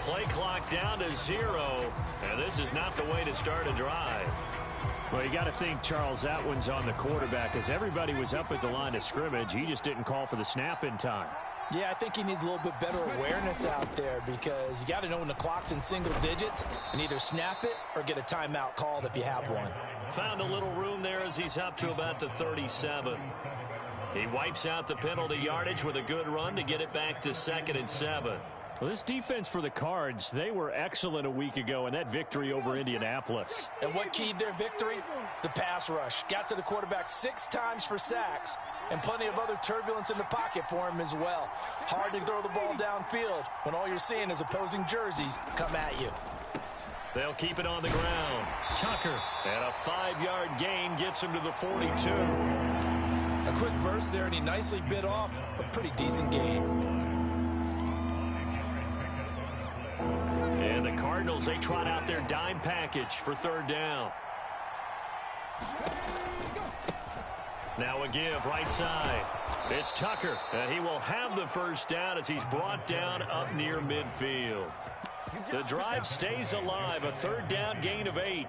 Play clock down to 0, and this is not the way to start a drive. Well, you got to think, Charles, that one's on the quarterback, as everybody was up at the line of scrimmage. He just didn't call for the snap in time. Yeah, I think he needs a little bit better awareness out there, because you got to know when the clock's in single digits and either snap it or get a timeout called if you have one. Found a little room there as he's up to about the 37. He wipes out the penalty yardage with a good run to get it back to 2nd and 7. Well, this defense for the Cards, they were excellent a week ago in that victory over Indianapolis. And what keyed their victory? The pass rush. Got to the quarterback 6 times for sacks, and plenty of other turbulence in the pocket for him as well. Hard to throw the ball downfield when all you're seeing is opposing jerseys come at you. They'll keep it on the ground. Tucker, and a 5-yard gain gets him to the 42. A quick burst there, and he nicely bit off a pretty decent gain. And the Cardinals, they trot out their dime package for 3rd down. Now a give right side. It's Tucker, and he will have the 1st down as he's brought down up near midfield. The drive stays alive, a 3rd down gain of 8.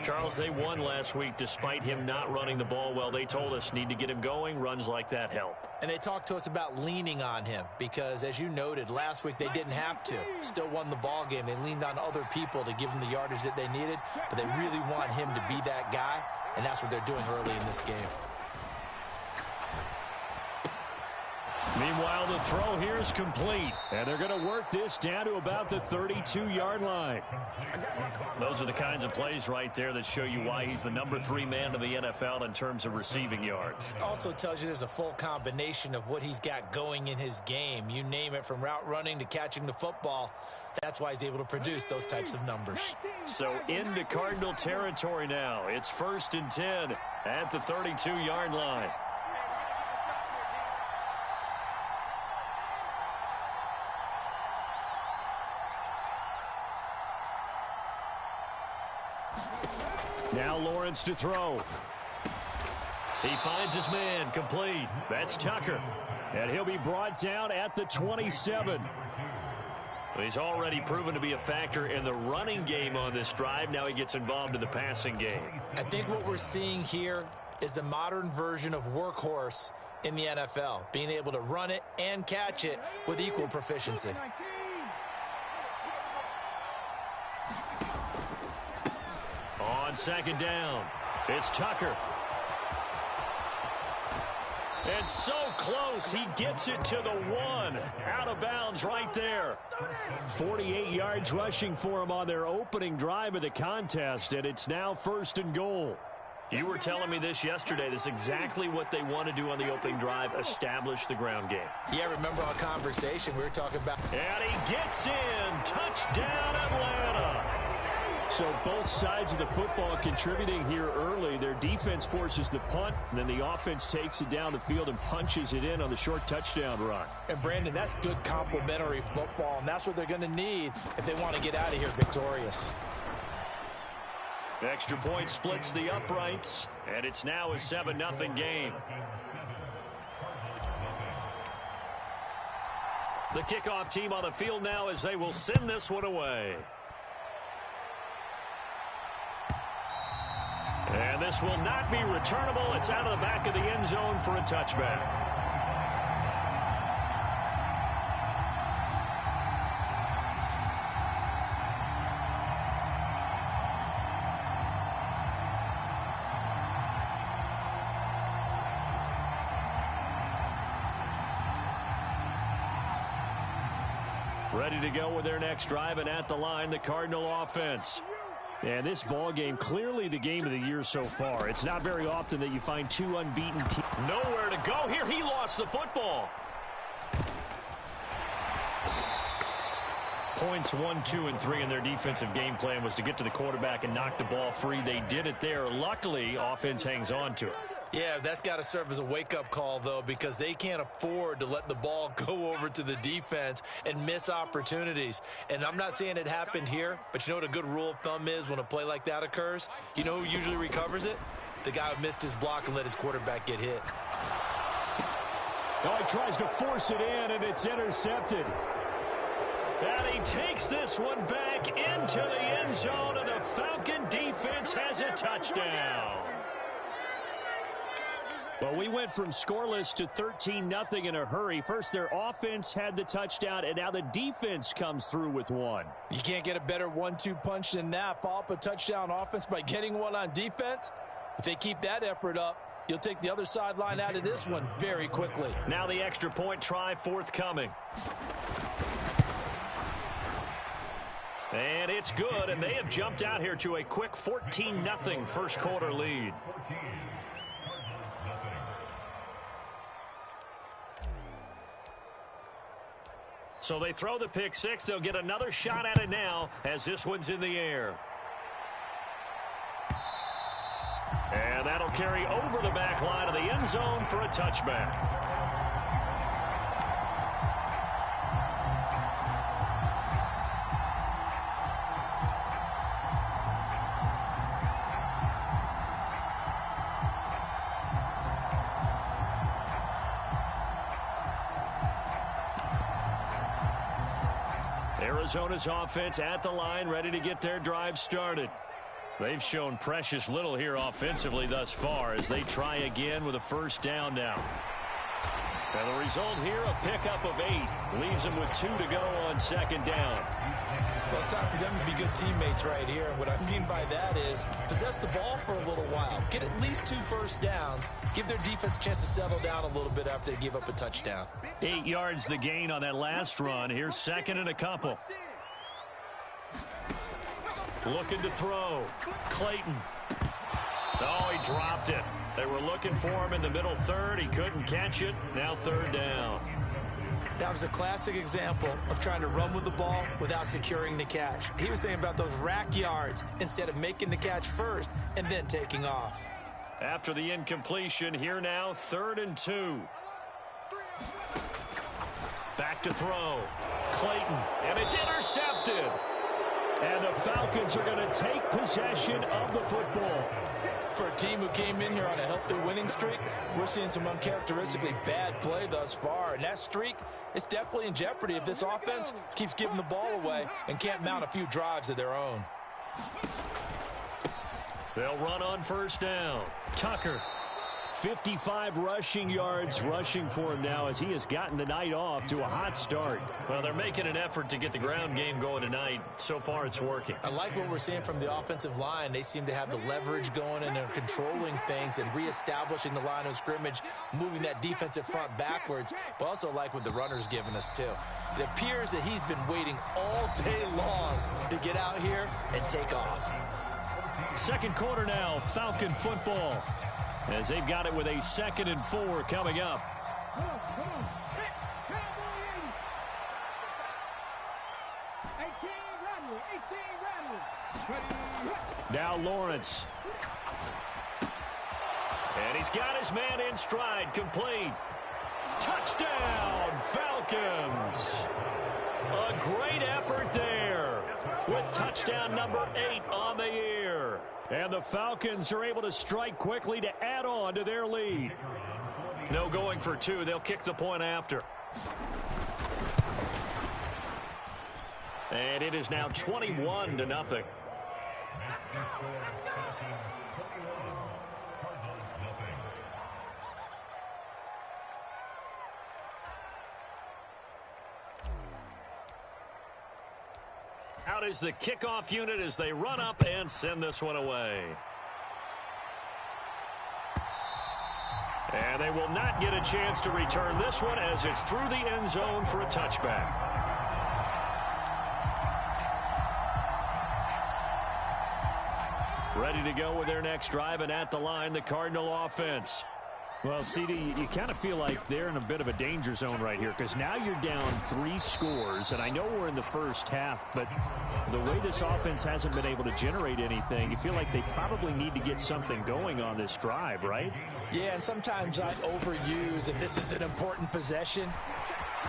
Charles, they won last week despite him not running the ball well. They told us need to get him going. Runs like that help. And they talked to us about leaning on him because, as you noted, last week they didn't have to. Still won the ball game. They leaned on other people to give them the yardage that they needed, but they really want him to be that guy, and that's what they're doing early in this game. Meanwhile, the throw here is complete, and they're going to work this down to about the 32-yard line. Those are the kinds of plays right there that show you why he's the number 3 man in the NFL in terms of receiving yards. Also tells you there's a full combination of what he's got going in his game. You name it, from route running to catching the football. That's why he's able to produce those types of numbers. So into Cardinal territory now. It's 1st and 10 at the 32-yard line. Now Lawrence to throw. He finds his man, complete. That's Tucker. And he'll be brought down at the 27. He's already proven to be a factor in the running game on this drive. Now he gets involved in the passing game. I think what we're seeing here is the modern version of workhorse in the NFL, being able to run it and catch it with equal proficiency. On 2nd down, it's Tucker. And so close, he gets it to the 1. Out of bounds right there. 48 yards rushing for him on their opening drive of the contest, and it's now 1st and goal. You were telling me this yesterday. This is exactly what they want to do on the opening drive, establish the ground game. Yeah, remember our conversation we were talking about. And he gets in. Touchdown, Atlanta. So both sides of the football contributing here early. Their defense forces the punt, and then the offense takes it down the field and punches it in on the short touchdown run. And, Brandon, that's good complementary football, and that's what they're going to need if they want to get out of here victorious. Extra point splits the uprights, and it's now a 7-0 game. The kickoff team on the field now as they will send this one away. And this will not be returnable. It's out of the back of the end zone for a touchback. Ready to go with their next drive, and at the line, the Cardinal offense. And this ball game, clearly the game of the year so far. It's not very often that you find 2 unbeaten teams. Nowhere to go here. He lost the football. Points 1, 2, and 3 in their defensive game plan was to get to the quarterback and knock the ball free. They did it there. Luckily, offense hangs on to it. Yeah, that's got to serve as a wake-up call, though, because they can't afford to let the ball go over to the defense and miss opportunities. And I'm not saying it happened here, but you know what a good rule of thumb is when a play like that occurs? You know who usually recovers it? The guy who missed his block and let his quarterback get hit. Oh, he tries to force it in, and it's intercepted. And he takes this one back into the end zone, and the Falcon defense has a touchdown. Well, we went from scoreless to 13-0 in a hurry. First, their offense had the touchdown, and now the defense comes through with one. You can't get a better 1-2 punch than that. Follow up a touchdown offense by getting one on defense. If they keep that effort up, you'll take the other sideline out of this one very quickly. Now the extra point try forthcoming. And it's good, and they have jumped out here to a quick 14-0 first quarter lead. So they throw the pick six. They'll get another shot at it now as this one's in the air. And that'll carry over the back line of the end zone for a touchback. Arizona's offense at the line, ready to get their drive started. They've shown precious little here offensively thus far as they try again with a first down now. And the result here, a pickup of 8. Leaves them with 2 to go on second down. Well, it's time for them to be good teammates right here. What I mean by that is possess the ball for a little while. Get at least 2 first downs. Give their defense a chance to settle down a little bit after they give up a touchdown. 8 yards the gain on that last run. Here's second and a couple. Looking to throw. Clayton. Oh, he dropped it. They were looking for him in the middle third. He couldn't catch it. Now third down. That was a classic example of trying to run with the ball without securing the catch. He was thinking about those rack yards instead of making the catch first and then taking off. After the incompletion, here now, 3rd and 2. Back to throw. Clayton, and it's intercepted. And the Falcons are going to take possession of the football. For a team who came in here on a healthy winning streak, we're seeing some uncharacteristically bad play thus far. And that streak is definitely in jeopardy if this offense keeps giving the ball away and can't mount a few drives of their own. They'll run on first down. Tucker. 55 rushing yards rushing for him now as he has gotten the night off to a hot start. Well, they're making an effort to get the ground game going tonight. So far, it's working. I like what we're seeing from the offensive line. They seem to have the leverage going and they're controlling things and reestablishing the line of scrimmage, moving that defensive front backwards. But also like what the runner's giving us, too. It appears that he's been waiting all day long to get out here and take off. Second quarter now, Falcon football. As they've got it with a 2nd and 4 coming up. Now Lawrence. And he's got his man in stride, complete. Touchdown, Falcons. A great effort there with touchdown number 8 on the year. And the Falcons are able to strike quickly to add on to their lead. No going for 2. They'll kick the point after. And it is now 21-0. Out is the kickoff unit as they run up and send this one away. And they will not get a chance to return this one as it's through the end zone for a touchback. Ready to go with their next drive, and at the line, the Cardinal offense. Well, CD, you kind of feel like they're in a bit of a danger zone right here because now you're down 3 scores, and I know we're in the first half, but the way this offense hasn't been able to generate anything, you feel like they probably need to get something going on this drive, right? Yeah, and sometimes I overuse if this is an important possession,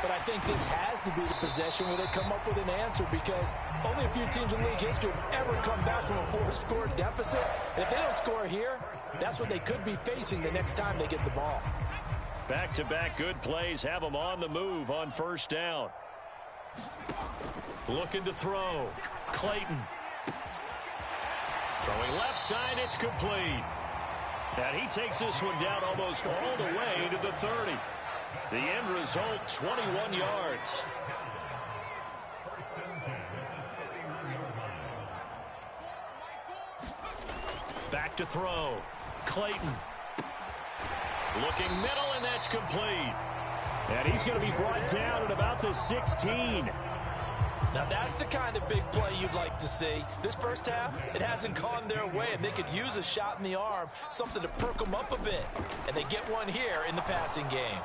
but I think this has to be the possession where they come up with an answer because only a few teams in league history have ever come back from a 4-score deficit. And if they don't score here, that's what they could be facing the next time they get the ball. Back-to-back good plays have them on the move on first down. Looking to throw. Clayton. Throwing left side, it's complete. And he takes this one down almost all the way to the 30. The end result, 21 yards. Back to throw. Clayton. Looking middle, and that's complete. And he's going to be brought down at about the 16. Now that's the kind of big play you'd like to see. This first half, it hasn't gone their way, and they could use a shot in the arm, something to perk them up a bit. And they get one here in the passing game.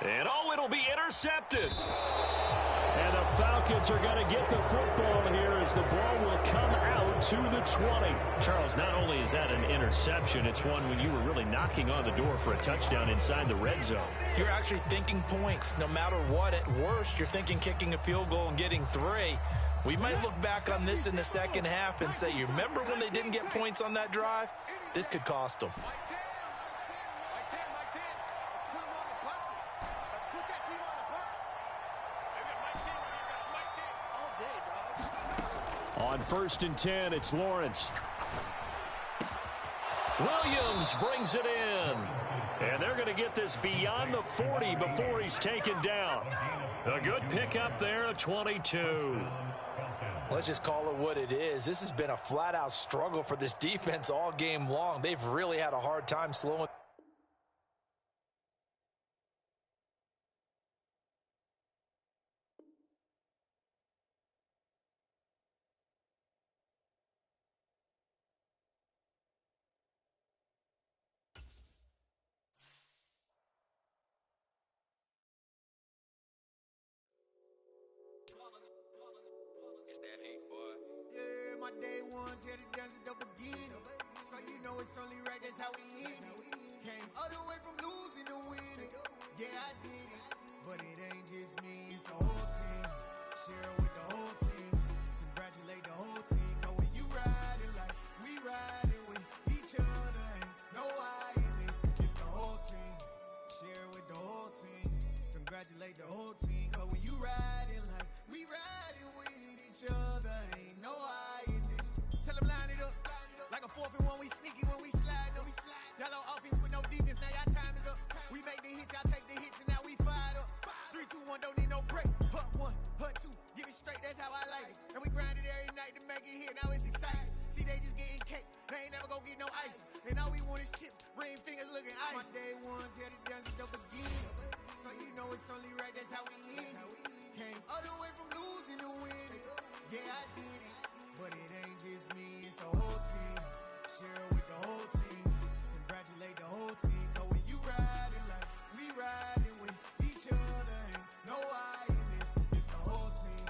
And oh, it'll be intercepted. And the Falcons are going to get the football here as the ball will come out to the 20. Charles, not only is that an interception, it's one when you were really knocking on the door for a touchdown inside the red zone. You're actually thinking points. No matter what, at worst, you're thinking kicking a field goal and getting 3. We might look back on this in the second half and say, you remember when they didn't get points on that drive? This could cost them. On 1st and 10, it's Lawrence. Williams brings it in. And they're going to get this beyond the 40 before he's taken down. A good pickup there, a 22. Let's just call it what it is. This has been a flat-out struggle for this defense all game long. They've really had a hard time slowing. Yeah, my day ones here to dance at the beginning. So you know it's only right, that's how we end it. Came all the way from losing to winning. Yeah, I did it. But it ain't just me, it's the whole team. Share it with the whole team. Congratulate the whole team. Cause when you riding like we riding with each other, ain't no I in this. It's the whole team. Share it with the whole team. Congratulate the whole team. Cause when you riding like we riding with each other, ain't no I in this. Tell them line it up. Like a 4th and 1, we sneaky when we slide them. Y'all on offense with no defense, now y'all time is up. We make the hits, y'all take the hits, and now we fired up. 3, 2, 1, don't need no break. Hut 1, hut 2, get it straight, that's how I like it. And we grind it every night to make it hit, now it's exciting. See, they just getting cake, they ain't never gonna get no ice. And all we want is chips, ring fingers looking ice. My day ones here to dance at the beginning. So you know it's only right, that's how we end it. Came all the way from losing to winning. Yeah, I did it. But it ain't just me, it's the whole team. Share it with the whole team. Congratulate the whole team. Cause when you riding like we riding with each other, ain't no I in this. It's the whole team.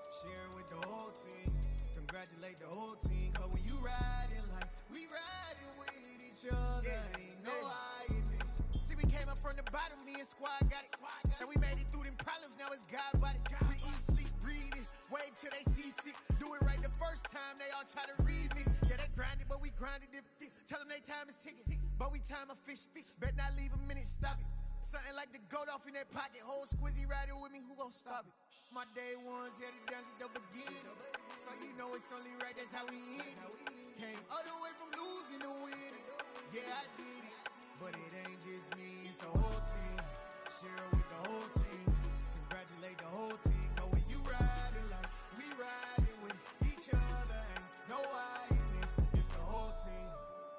Share it with the whole team. Congratulate the whole team. Cause when you riding like we riding with each other, ain't no I in this. See, we came up from the bottom, me and squad got it. And we made it through them problems, now it's God body. We eat, sleep, breathe this. Wave till they see sick. Do it right the first time, they all try to remix. Yeah, they grinded, but we grinded different. Tell them they time is ticking, but we time a fish. Bet not leave a minute, stop it. Something like the goat off in that pocket. Whole squizzy riding with me, who gon' stop it? My day ones here to dance at the beginning. So you know it's only right, that's how we end it. Came all the way from losing to winning. Yeah, I did it. But it ain't just me, it's the whole team. Share it with the whole team. Congratulate the whole team. Cause when you riding like we riding with each other, ain't no I in this. It's the whole team.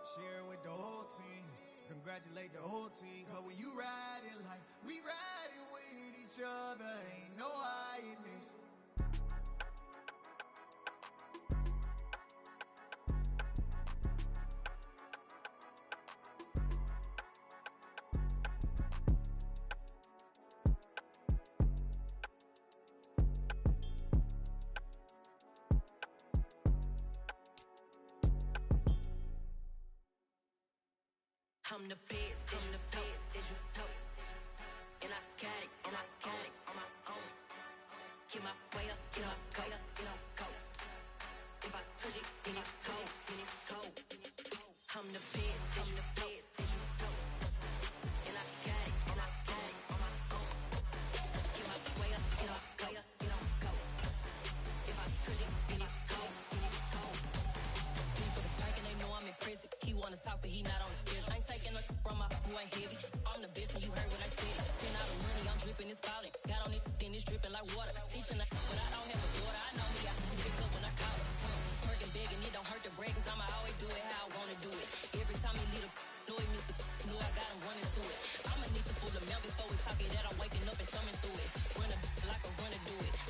Share it with the whole team. Congratulate the whole team. Cause when you riding like we riding with each other, ain't no I in this. I'm the best, as you know. And I got it, and I got it on my own. Get my way up, get my go, go. If I touch it, then it's cold, I'm the best, as you know. And I got it, on my own. Get my way up, get my go. I'm the best and you heard what I said. Spend all the money, I'm dripping, it's falling. Got on it, then it's dripping like water. Teaching but I don't have a daughter. I know me, I can pick up when I call her. Working big and it don't hurt to break, cause I'ma always do it how I wanna do it. Every time he leave the know he missed the know I got him running to it. I'ma need to pull the mail before we talk it that I'm waking up and thumbing through it. Run a like a runner do it.